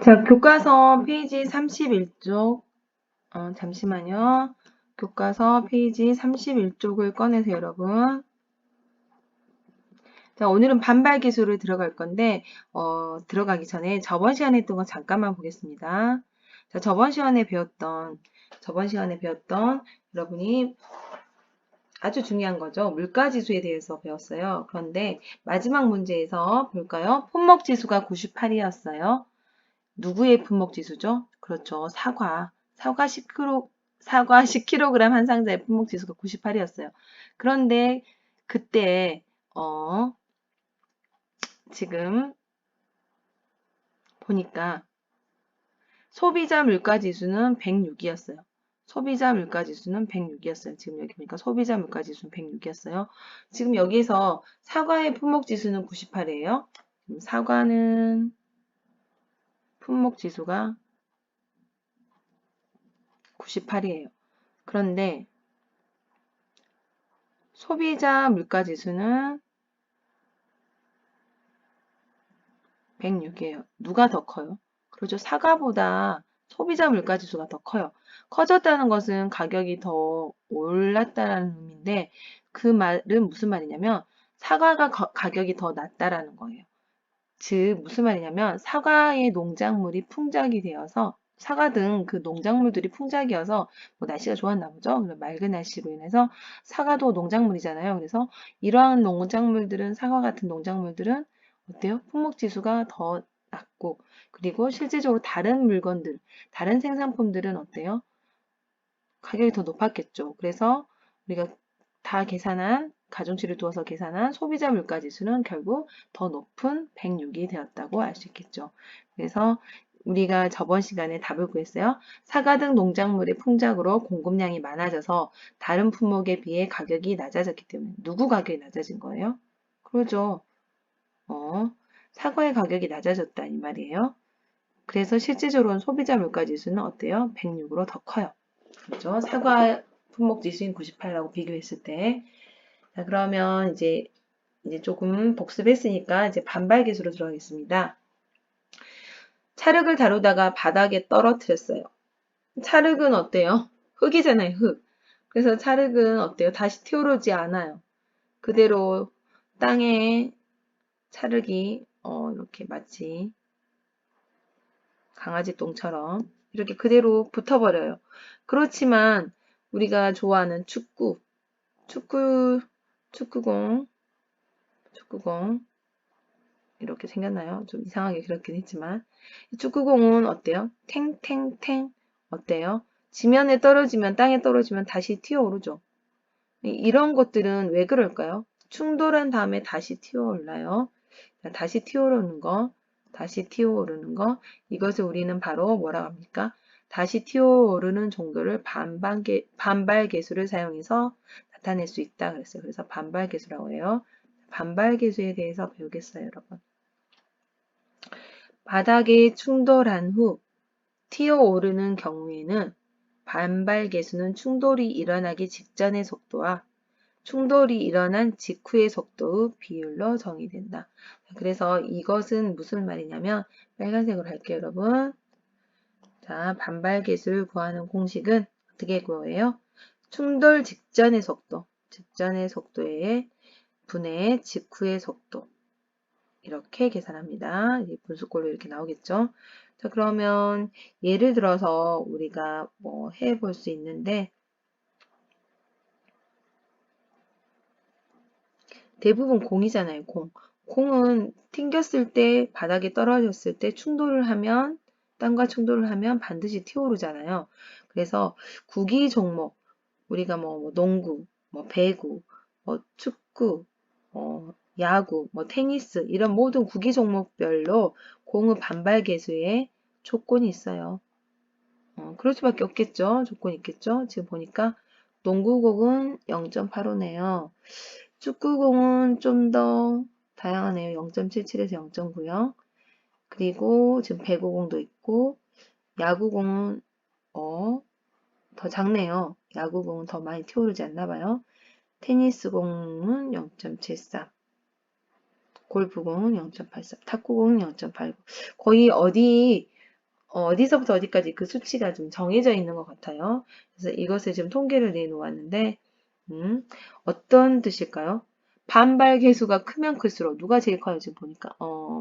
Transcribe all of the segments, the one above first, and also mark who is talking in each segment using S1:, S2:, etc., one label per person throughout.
S1: 자, 교과서 페이지 31쪽, 잠시만요. 교과서 페이지 31쪽을 꺼내세요, 여러분. 자, 오늘은 반발 기술을 들어갈 건데, 들어가기 전에 저번 시간에 했던 거 잠깐만 보겠습니다. 자, 저번 시간에 배웠던, 여러분이 아주 중요한 거죠. 물가지수에 대해서 배웠어요. 그런데 마지막 문제에서 볼까요? 품목지수가 98이었어요. 누구의 품목지수죠? 그렇죠. 사과 10kg 한 상자의 품목지수가 98이었어요. 그런데 그때 지금 보니까 소비자 물가지수는 106이었어요. 소비자 물가지수는 106이었어요. 지금 여기 보니까 소비자 물가지수는 106이었어요. 지금 여기서 사과의 품목지수는 98이에요. 사과는 품목지수가 98이에요. 그런데 소비자 물가지수는 106이에요. 누가 더 커요? 그렇죠. 사과보다 소비자 물가지수가 더 커요. 커졌다는 것은 가격이 더 올랐다는 의미인데 그 말은 무슨 말이냐면 사과가 가격이 더 낮다라는 거예요. 즉 무슨 말이냐면 사과의 농작물이 풍작이 되어서 사과 등 그 농작물들이 풍작이어서 뭐 날씨가 좋았나 보죠. 맑은 날씨로 인해서 사과도 농작물이잖아요. 그래서 이러한 농작물들은 사과 같은 농작물들은 어때요? 품목지수가 더 낮고 그리고 실제적으로 다른 물건들, 다른 생산품들은 어때요? 가격이 더 높았겠죠. 그래서 우리가 다 계산한 가중치를 두어서 계산한 소비자 물가지수는 결국 더 높은 106이 되었다고 알 수 있겠죠. 그래서 우리가 저번 시간에 답을 구했어요. 사과 등 농작물의 풍작으로 공급량이 많아져서 다른 품목에 비해 가격이 낮아졌기 때문에 누구 가격이 낮아진 거예요? 그러죠. 사과의 가격이 낮아졌다 이 말이에요. 그래서 실질적으로는 소비자 물가지수는 어때요? 106으로 더 커요. 그렇죠? 사과 품목 지수인 98하고 비교했을 때. 자, 그러면 이제 조금 복습했으니까 이제 반발 기술로 들어가겠습니다. 찰흙을 다루다가 바닥에 떨어뜨렸어요. 찰흙은 어때요? 흙이잖아요, 흙. 그래서 찰흙은 어때요? 다시 튀어오르지 않아요. 그대로 땅에 찰흙이 이렇게 마치 강아지 똥처럼 이렇게 그대로 붙어버려요. 그렇지만 우리가 좋아하는 축구공 이렇게 생겼나요? 좀 이상하게 그렇긴 했지만 축구공은 어때요? 탱탱탱 어때요? 지면에 떨어지면 땅에 떨어지면 다시 튀어오르죠. 이런 것들은 왜 그럴까요? 충돌한 다음에 다시 튀어올라요. 다시 튀어오르는 거 이것을 우리는 바로 뭐라고 합니까? 다시 튀어오르는 정도를 반발 계수를 사용해서 나타낼 수 있다 그랬어요. 그래서 반발 계수라고 해요. 반발 계수에 대해서 배우겠어요, 여러분. 바닥에 충돌한 후 튀어오르는 경우에는 반발 계수는 충돌이 일어나기 직전의 속도와 충돌이 일어난 직후의 속도의 비율로 정의된다. 그래서 이것은 무슨 말이냐면 빨간색으로 할게요, 여러분. 자, 반발 계수를 구하는 공식은 어떻게 구해요? 충돌 직전의 속도에 분의 직후의 속도 이렇게 계산합니다. 분수꼴로 이렇게 나오겠죠. 자, 그러면 예를 들어서 우리가 뭐 해볼 수 있는데 대부분 공이잖아요, 공. 공은 튕겼을 때, 바닥에 떨어졌을 때 충돌을 하면, 땅과 충돌을 하면 반드시 튀어오르잖아요. 그래서 구기 종목, 우리가 뭐 농구, 뭐 배구, 뭐 축구, 야구, 뭐 테니스, 이런 모든 구기 종목별로 공의 반발 계수에 조건이 있어요. 그럴 수밖에 없겠죠. 조건이 있겠죠. 지금 보니까 농구공은 0.85네요. 축구공은 좀 더 다양하네요. 0.77에서 0.9요. 그리고 지금 배구공도 있고 야구공은 더 작네요. 야구공은 더 많이 튀어오르지 않나 봐요. 테니스공은 0.73, 골프공은 0.83, 탁구공은 0.89. 거의 어디 어디서부터 어디까지 그 수치가 좀 정해져 있는 것 같아요. 그래서 이것을 지금 통계를 내놓았는데, 어떤 뜻일까요? 반발 계수가 크면 클수록 누가 제일 커요? 지금 보니까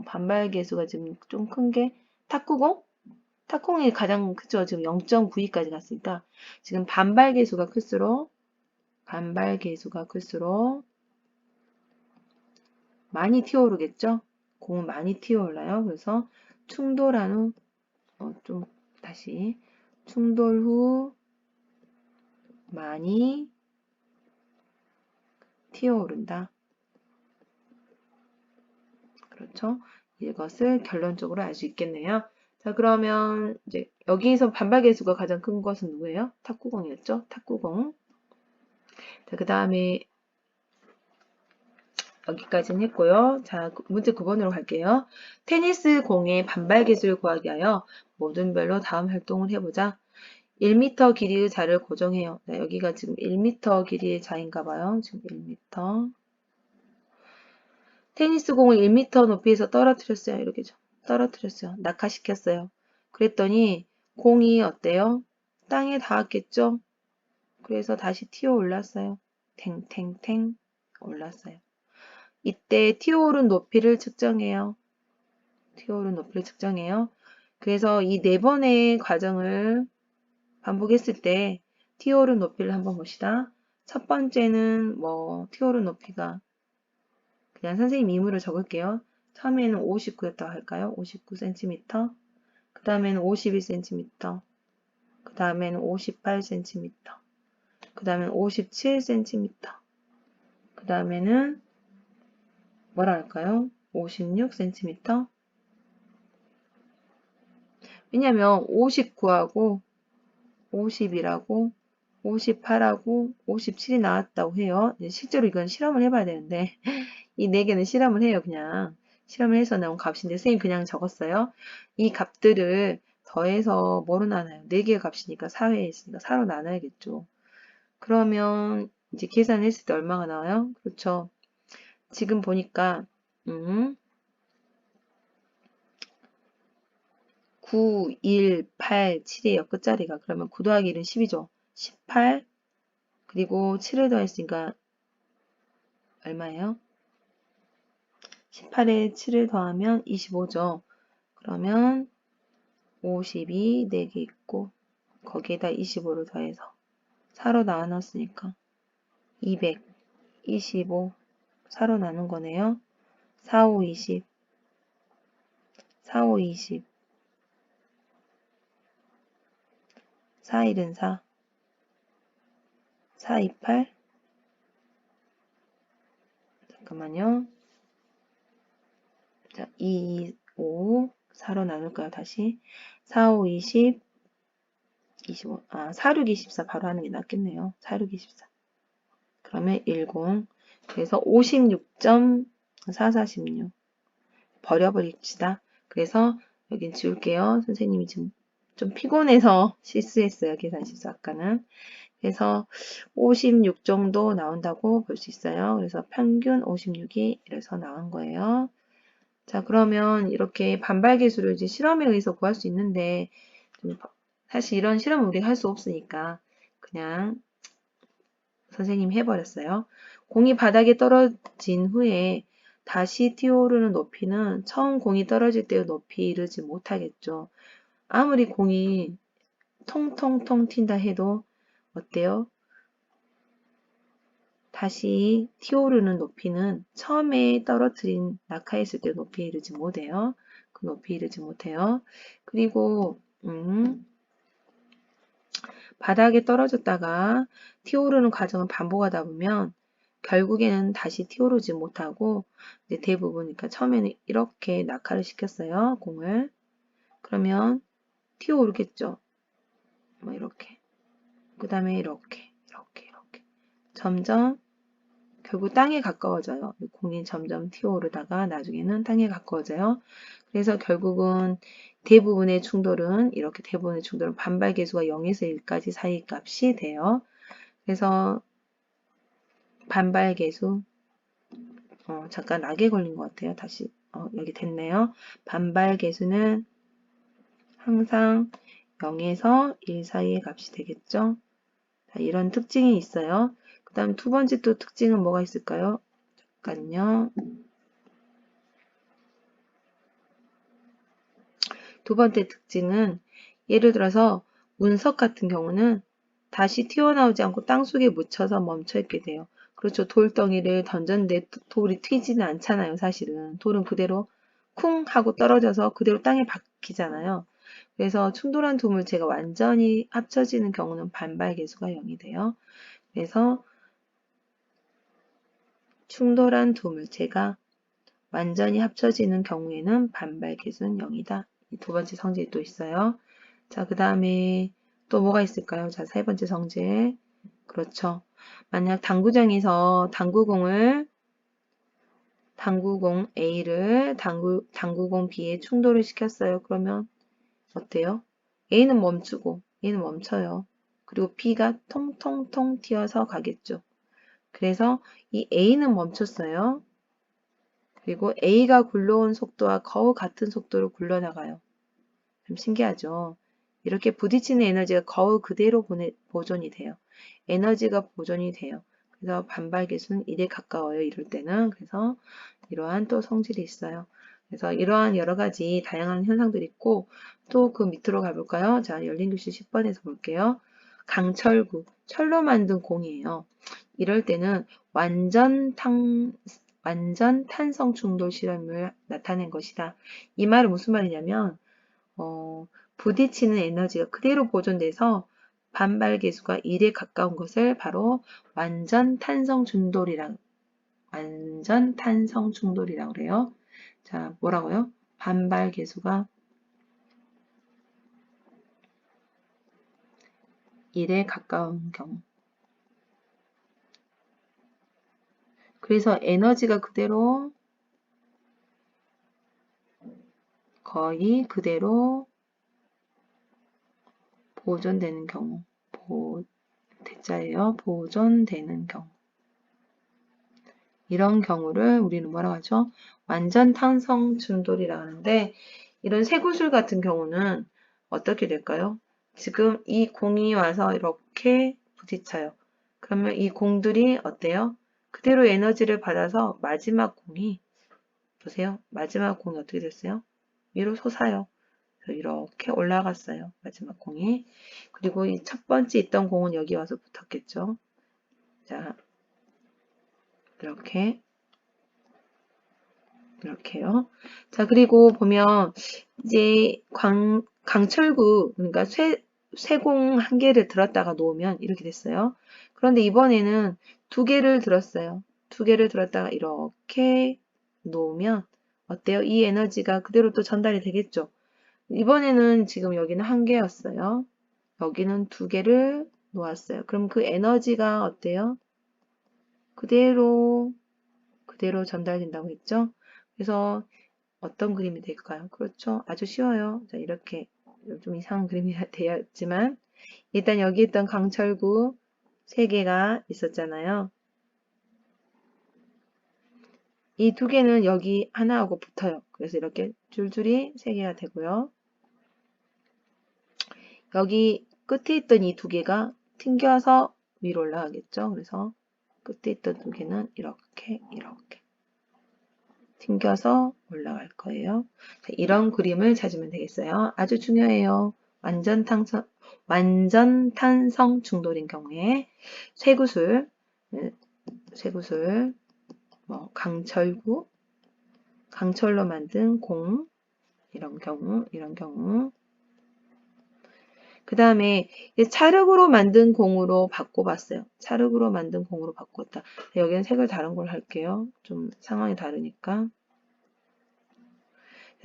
S1: 반발 계수가 지금 좀 큰 게 탁구공? 탁구공이 가장 크죠. 지금 0.92까지 갔으니까 지금 반발 계수가 클수록 많이 튀어오르겠죠? 공은 많이 튀어올라요. 그래서 충돌한 후 좀 다시 충돌 후 많이 튀어오른다. 그렇죠? 이것을 결론적으로 알 수 있겠네요. 자, 그러면 이제 여기서 반발 계수가 가장 큰 것은 누구예요? 탁구공이었죠? 탁구공. 자, 그 다음에 여기까지는 했고요. 자, 문제 9번으로 갈게요. 테니스 공의 반발 계수를 구하기 위하여 모든 별로 다음 활동을 해보자. 1m 길이의 자를 고정해요. 자, 여기가 지금 1m 길이의 자인가 봐요. 지금 1m. 테니스 공을 1m 높이에서 떨어뜨렸어요. 이렇게 떨어뜨렸어요. 낙하시켰어요. 그랬더니 공이 어때요? 땅에 닿았겠죠? 그래서 다시 튀어 올랐어요. 탱탱탱 올랐어요. 이때 튀어오른 높이를 측정해요. 튀어오른 높이를 측정해요. 그래서 이 4번의 과정을 반복했을 때 튀어오른 높이를 한번 봅시다. 첫 번째는 튀어오른 높이가 그냥 선생님 임의로 적을게요. 처음에는 59였다고 할까요? 59cm. 그 다음에는 51cm. 그 다음에는 58cm. 그 다음에는 57cm. 그 다음에는 뭐라 할까요? 56cm. 왜냐면 59하고 50이라고 58하고 57이 나왔다고 해요. 실제로 이건 실험을 해봐야 되는데 이 4개는 실험을 해요. 그냥 실험을 해서 나온 값인데 선생님 그냥 적었어요. 이 값들을 더해서 뭐로 나눠요? 4개의 값이니까 4회에 있으니까 4로 나눠야겠죠. 그러면 이제 계산을 했을 때 얼마가 나와요? 그렇죠. 지금 보니까 9, 1, 8, 7이에요. 끝자리가. 그러면 9 더하기 1은 10이죠. 18 그리고 7을 더했으니까 얼마예요? 18에 7을 더하면 25죠. 그러면 52 4개 있고 거기에다 25를 더해서 4로 나눴으니까 200, 25 4로 나눈 거네요. 4, 5, 20 4, 5, 20 4, 1은 4 4, 2, 8 잠깐만요. 자, 2, 5 4로 나눌까요? 다시 4, 5, 20 25 4, 6, 24 바로 하는 게 낫겠네요. 4, 6, 24 그러면 10 그래서 56.446 버려버립시다. 그래서 여긴 지울게요. 선생님이 지금 좀 피곤해서 실수했어요. 계산 실수 아까는. 그래서 56 정도 나온다고 볼 수 있어요. 그래서 평균 56이 이래서 나온 거예요. 자, 그러면 이렇게 반발 계수를 이제 실험에 의해서 구할 수 있는데 사실 이런 실험은 우리가 할 수 없으니까 그냥 선생님이 해버렸어요. 공이 바닥에 떨어진 후에 다시 튀어오르는 높이는 처음 공이 떨어질 때의 높이 이르지 못하겠죠. 아무리 공이 통통통 튄다 해도 어때요? 다시 튀어오르는 높이는 처음에 떨어뜨린 낙하했을 때 높이에 이르지 못해요. 그 높이에 이르지 못해요. 그리고 바닥에 떨어졌다가 튀어오르는 과정을 반복하다 보면 결국에는 다시 튀어오르지 못하고 이제 대부분 그러니까 처음에는 이렇게 낙하를 시켰어요. 공을. 그러면 튀어오르겠죠. 뭐 이렇게. 그 다음에 이렇게. 점점 결국 땅에 가까워져요. 공이 점점 튀어오르다가 나중에는 땅에 가까워져요. 그래서 결국은 대부분의 충돌은 이렇게 대부분의 충돌은 반발 계수가 0에서 1까지 사이 값이 돼요. 그래서 반발 계수 잠깐 락에 걸린 것 같아요. 다시 여기 됐네요. 반발 계수는 항상 0에서 1 사이의 값이 되겠죠. 자, 이런 특징이 있어요. 그 다음 두 번째 또 특징은 뭐가 있을까요? 잠깐요. 두 번째 특징은 예를 들어서 운석 같은 경우는 다시 튀어나오지 않고 땅속에 묻혀서 멈춰있게 돼요. 그렇죠. 돌덩이를 던졌는데 돌이 튀지는 않잖아요. 사실은. 돌은 그대로 쿵 하고 떨어져서 그대로 땅에 박히잖아요. 그래서 충돌한 두 물체가 완전히 합쳐지는 경우는 반발 계수가 0이 돼요. 그래서 충돌한 두 물체가 완전히 합쳐지는 경우에는 반발 계수는 0이다. 이 두 번째 성질이 또 있어요. 자, 그 다음에 또 뭐가 있을까요? 자, 세 번째 성질. 그렇죠. 만약 당구장에서 당구공 A를 당구공 B에 충돌을 시켰어요. 그러면 어때요? A는 멈추고 A는 멈춰요. 그리고 B가 통통통 튀어서 가겠죠. 그래서 이 A는 멈췄어요. 그리고 A가 굴러온 속도와 거의 같은 속도로 굴러나가요. 좀 신기하죠? 이렇게 부딪히는 에너지가 거의 그대로 보존이 돼요. 에너지가 보존이 돼요. 그래서 반발 계수는 1에 가까워요. 이럴 때는. 그래서 이러한 또 성질이 있어요. 그래서 이러한 여러 가지 다양한 현상들이 있고 또 그 밑으로 가볼까요? 자, 열린 교실 10번에서 볼게요. 강철구, 철로 만든 공이에요. 이럴 때는 완전 탄성 충돌 실험을 나타낸 것이다. 이 말은 무슨 말이냐면 부딪히는 에너지가 그대로 보존돼서 반발 계수가 1에 가까운 것을 바로 완전 탄성 충돌이라고 그래요. 자, 뭐라고요? 반발 계수가 1에 가까운 경우. 그래서 에너지가 그대로 거의 그대로 보존되는 경우. 대자예요. 보존되는 경우. 이런 경우를 우리는 뭐라고 하죠? 완전 탄성 충돌이라고 하는데 이런 쇠구슬 같은 경우는 어떻게 될까요? 지금 이 공이 와서 이렇게 부딪혀요. 그러면 이 공들이 어때요? 그대로 에너지를 받아서 마지막 공이 보세요. 마지막 공이 어떻게 됐어요? 위로 솟아요. 이렇게 올라갔어요. 마지막 공이. 그리고 이 첫 번째 있던 공은 여기 와서 붙었겠죠. 자, 이렇게요. 자, 그리고 보면 이제 강철구, 그러니까 쇠공 한 개를 들었다가 놓으면 이렇게 됐어요. 그런데 이번에는 두 개를 들었어요. 두 개를 들었다가 이렇게 놓으면 어때요? 이 에너지가 그대로 또 전달이 되겠죠. 이번에는 지금 여기는 한 개였어요. 여기는 두 개를 놓았어요. 그럼 그 에너지가 어때요? 그대로 전달된다고 했죠? 그래서 어떤 그림이 될까요? 그렇죠? 아주 쉬워요. 자, 이렇게 좀 이상한 그림이 되었지만 일단 여기 있던 강철구 3개가 있었잖아요. 이 두 개는 여기 하나하고 붙어요. 그래서 이렇게 줄줄이 3개가 되고요. 여기 끝에 있던 이 두 개가 튕겨서 위로 올라가겠죠. 그래서 끝에 있던 두 개는 이렇게 튕겨서 올라갈 거예요. 자, 이런 그림을 찾으면 되겠어요. 아주 중요해요. 완전 탄성 충돌인 경우에 쇠구슬, 강철구, 강철로 만든 공, 이런 경우. 그 다음에 찰흙으로 만든 공으로 바꿔봤어요. 찰흙으로 만든 공으로 바꿨다. 여기는 색을 다른 걸 할게요. 좀 상황이 다르니까.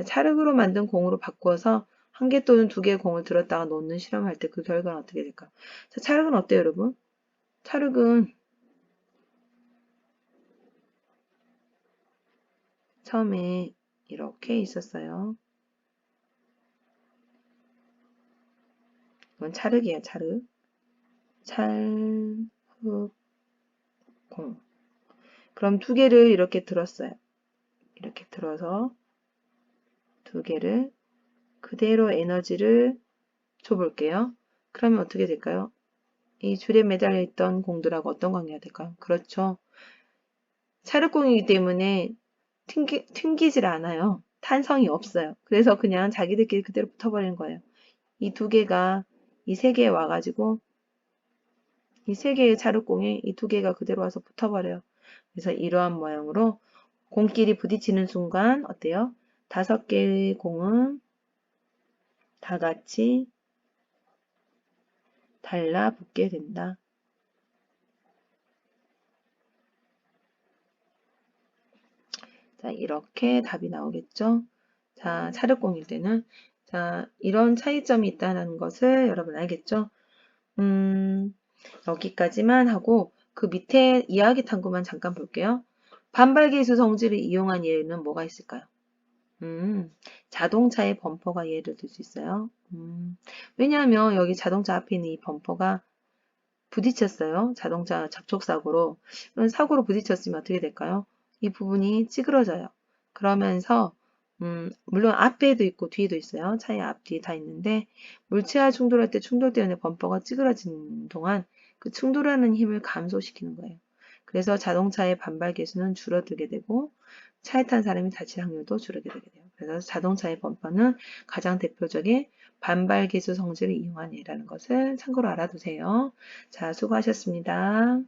S1: 찰흙으로 만든 공으로 바꿔서 한 개 또는 두 개의 공을 들었다가 놓는 실험할 때 그 결과는 어떻게 될까? 자, 찰흙은 어때요, 여러분? 찰흙은 처음에 이렇게 있었어요. 이건 찰흙이에요, 찰흙. 찰흙 공. 그럼 두 개를 이렇게 들었어요. 이렇게 들어서 두 개를 그대로 에너지를 줘볼게요. 그러면 어떻게 될까요? 이 줄에 매달려 있던 공들하고 어떤 관계가 될까요? 그렇죠. 찰흙공이기 때문에 튕기질 않아요. 탄성이 없어요. 그래서 그냥 자기들끼리 그대로 붙어버리는 거예요. 이 두 개가 이 세 개에 와가지고 이 세 개의 찰흙공에 이 두 개가 그대로 와서 붙어버려요. 그래서 이러한 모양으로 공끼리 부딪히는 순간 어때요? 5개의 공은 다 같이 달라붙게 된다. 자, 이렇게 답이 나오겠죠? 자, 찰흙공일 때는 자, 이런 차이점이 있다는 것을 여러분 알겠죠? 여기까지만 하고 그 밑에 이야기 탐구만 잠깐 볼게요. 반발계수 성질을 이용한 예는 뭐가 있을까요? 자동차의 범퍼가 예를 들 수 있어요. 왜냐하면 여기 자동차 앞에 있는 이 범퍼가 부딪혔어요. 자동차 접촉사고로. 그런 사고로 부딪혔으면 어떻게 될까요? 이 부분이 찌그러져요. 그러면서 물론 앞에도 있고 뒤에도 있어요. 차의 앞, 뒤에 다 있는데 물체와 충돌할 때 충돌 때문에 범퍼가 찌그러지는 동안 그 충돌하는 힘을 감소시키는 거예요. 그래서 자동차의 반발 계수는 줄어들게 되고 차에 탄 사람이 다칠 확률도 줄어들게 돼요. 그래서 자동차의 범퍼는 가장 대표적인 반발 계수 성질을 이용한 예라는 것을 참고로 알아두세요. 자, 수고하셨습니다.